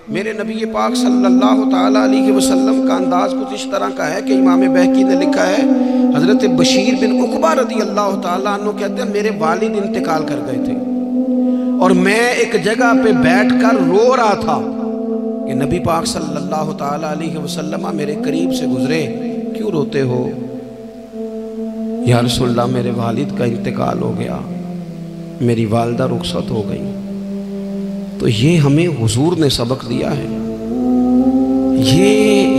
मेरे नबी पाक सल्लल्लाहु ताला अलैहि वसल्लम का अंदाज़ कुछ इस तरह का है कि इमाम बहकी ने लिखा है, हज़रत बशीर बिन उक़बा रज़ी अल्लाह ताला अन्हु कहते हैं मेरे वालिद इंतकाल कर गए थे और मैं एक जगह पे बैठ कर रो रहा था कि नबी पाक सल्लल्लाहु ताला अलैहि वसल्लम मेरे करीब से गुजरे, क्यों रोते हो? या रसूलल्लाह मेरे वालिद का इंतकाल हो गया, मेरी वालदा रुखसत हो गई। तो ये हमें हुजूर ने सबक दिया है, ये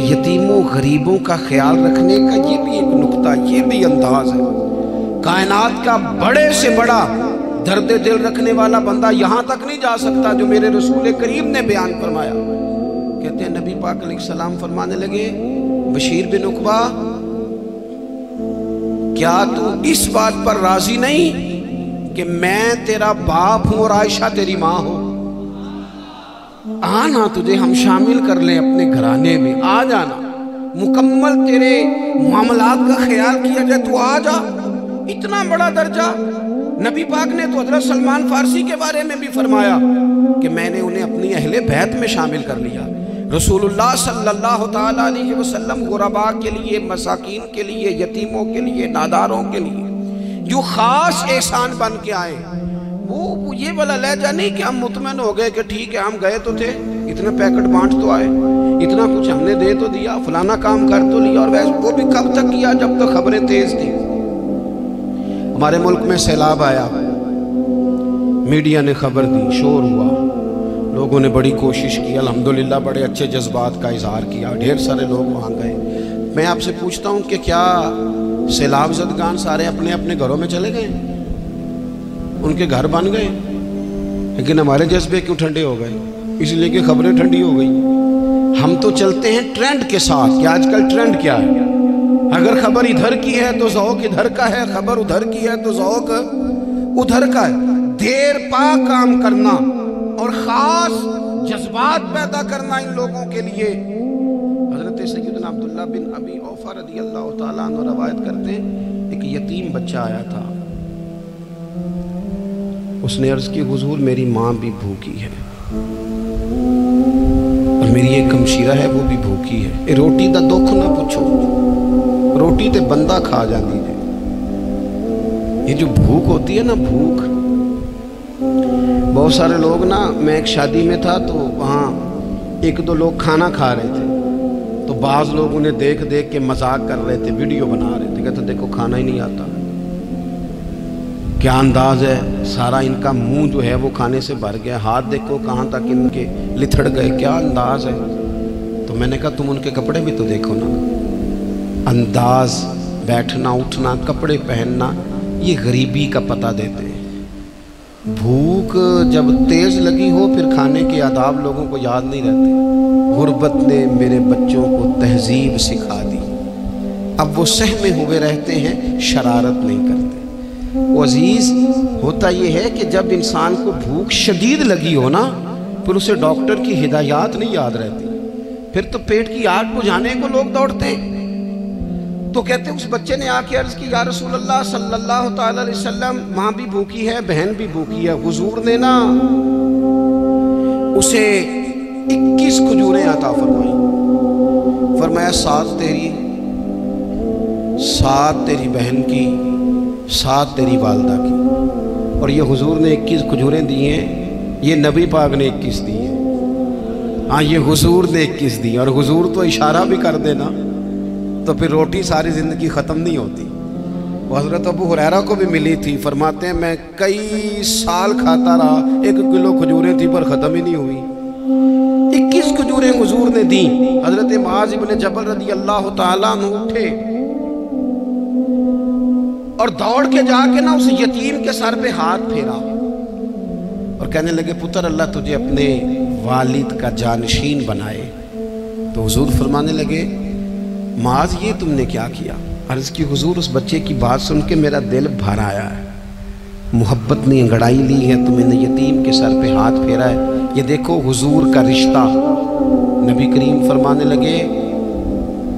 यतीमों गरीबों का ख्याल रखने का ये भी एक नुक्ता, ये भी अंदाज है। कायनात का बड़े से बड़ा दर्द दिल रखने वाला बंदा यहाँ तक नहीं जा सकता जो मेरे रसूल करीम ने बयान फरमाया। कहते हैं नबी पाक अलैहिस्सलाम फरमाने लगे, बशीर बिन उक़बा क्या तू इस बात पर राजी नहीं कि मैं तेरा बाप हूं और आयशा तेरी माँ हो? आना, तुझे हम शामिल कर लें अपने घराने में, आ जाना, मुकम्मल तेरे मामलात का ख्याल किया जाए, तू आ जा। इतना बड़ा दर्जा नबी पाक ने तो हज़रत सलमान फारसी के बारे में भी फरमाया कि मैंने उन्हें अपनी अहले बैत में शामिल कर लिया। रसूलुल्लाह सल्लल्लाहु ताला अलैहि वसल्लम गुरबा के लिए, मसाकीन के लिए, यतीमों के लिए, नादारों के लिए जो ख़ास एहसान बन के आए, वो ये वाला लहजा नहीं कि हम मुतमईन हो गए कि ठीक है हम गए तो थे, इतने पैकेट बांट तो आए, इतना कुछ हमने दे तो दिया, फलाना काम कर तो लिया, और वैसे वो भी कब तक किया जब तक खबरें तेज थी। हमारे मुल्क में सैलाब आया, मीडिया ने खबर दी, शोर हुआ, लोगों ने बड़ी कोशिश की, अल्हम्दुलिल्लाह बड़े अच्छे जज्बात का इजहार किया, ढेर सारे लोग वहाँ गए। मैं आपसे पूछता हूँ कि क्या सैलाब ज़दगान सारे अपने अपने घरों में चले गए? उनके घर बन गए? लेकिन हमारे जज्बे क्यों ठंडे हो गए? इसलिए कि खबरें ठंडी हो गई। हम तो चलते हैं ट्रेंड के साथ कि आजकल ट्रेंड क्या है, अगर खबर इधर की है तो ज़ौक़ इधर का है, खबर उधर की है तो ज़ौक़ उधर का है। देर पा काम करना और ख़ास जज्बात पैदा करना इन लोगों के लिए। हज़रत सैयदना अब्दुल्लाह बिन अबी औफ़ा रज़ियल्लाहु ताला अन्हु रवायत करते हैं, एक यतीम बच्चा आया था, उसने अर्ज़ की हुज़ूर मेरी माँ भी भूखी है और मेरी एक हमशीरा है वो भी भूखी है, रोटी का दुख ना पूछो, रोटी तो बंदा खा जाती है, ये जो भूख होती है ना, भूख। बहुत सारे लोग ना, मैं एक शादी में था तो वहाँ एक दो लोग खाना खा रहे थे, तो बाज़ लोग उन्हें देख देख के मजाक कर रहे थे, वीडियो बना रहे थे, कहते देखो खाना ही नहीं आता, क्या अंदाज है, सारा इनका मुंह जो है वो खाने से भर गया, हाथ देखो कहाँ तक इनके लिथड़ गए, क्या अंदाज है। तो मैंने कहा तुम उनके कपड़े भी तो देखो ना, अंदाज, बैठना उठना, कपड़े पहनना, ये गरीबी का पता देते हैं। भूख जब तेज लगी हो फिर खाने के आदाब लोगों को याद नहीं रहते। गुर्बत ने मेरे बच्चों को तहजीब सिखा दी, अब वो सहमे हुए रहते हैं, शरारत नहीं करते। वो अजीज़ होता ये है कि जब इंसान को भूख शदीद लगी हो ना, फिर उसे डॉक्टर की हिदायत नहीं याद रहती, फिर तो पेट की आग बुझाने को लोग दौड़ते हैं। तो कहते उस बच्चे ने आके अर्ज की, या रसूलल्लाह सल्लल्लाहु ताला अलैहि वसल्लम माँ भी भूखी है, बहन भी भूखी है। हुजूर ने ना उसे 21 खजूरें अता फरमाई, फरमाया 7 तेरी, 7 तेरी बहन की, 7 तेरी वालदा की। और ये हुजूर ने 21 खजूरें दी हैं, ये नबी पाक ने 21 दी हैं। हाँ, ये हुजूर ने 21 दी, और हुजूर तो इशारा भी कर देना तो फिर रोटी सारी ज़िंदगी ख़त्म नहीं होती। वो हज़रत अबू हुरैरा को भी मिली थी, फरमाते हैं मैं कई साल खाता रहा, 1 किलो खजूरें थी पर ख़त्म ही नहीं हुई। 21 खजूरें हुजूर ने दी। हज़रत मुआज़ इब्न जबल रज़ी अल्लाह ताला अन्हु उठे और दौड़ के जाके ना उस यतीम के सर पे हाथ फेरा और कहने लगे, पुत्र अल्लाह तुझे अपने वालिद का जानशीन बनाए। तो हुजूर फरमाने लगे, माज ये तुमने क्या किया? अर्ज़ की हुजूर उस बच्चे की बात सुन के मेरा दिल भर आया है, मोहब्बत ने अंगड़ाई ली है तो मैंने यतीम के सर पे हाथ फेरा है। ये देखो हुजूर का रिश्ता। नबी करीम फरमाने लगे,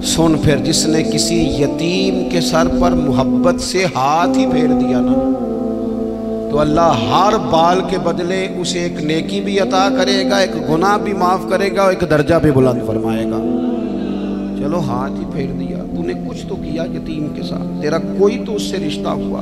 सुन फिर जिसने किसी यतीम के सर पर मोहब्बत से हाथ ही फेर दिया ना, तो तो अल्लाह हर बाल के बदले उसे एक नेकी भी अता करेगा, एक गुनाह भी माफ़ करेगा और एक दर्जा भी बुलंद फरमाएगा। चलो हाथ ही फेर दिया, तूने कुछ तो किया यतीम के साथ, तेरा कोई तो उससे रिश्ता हुआ।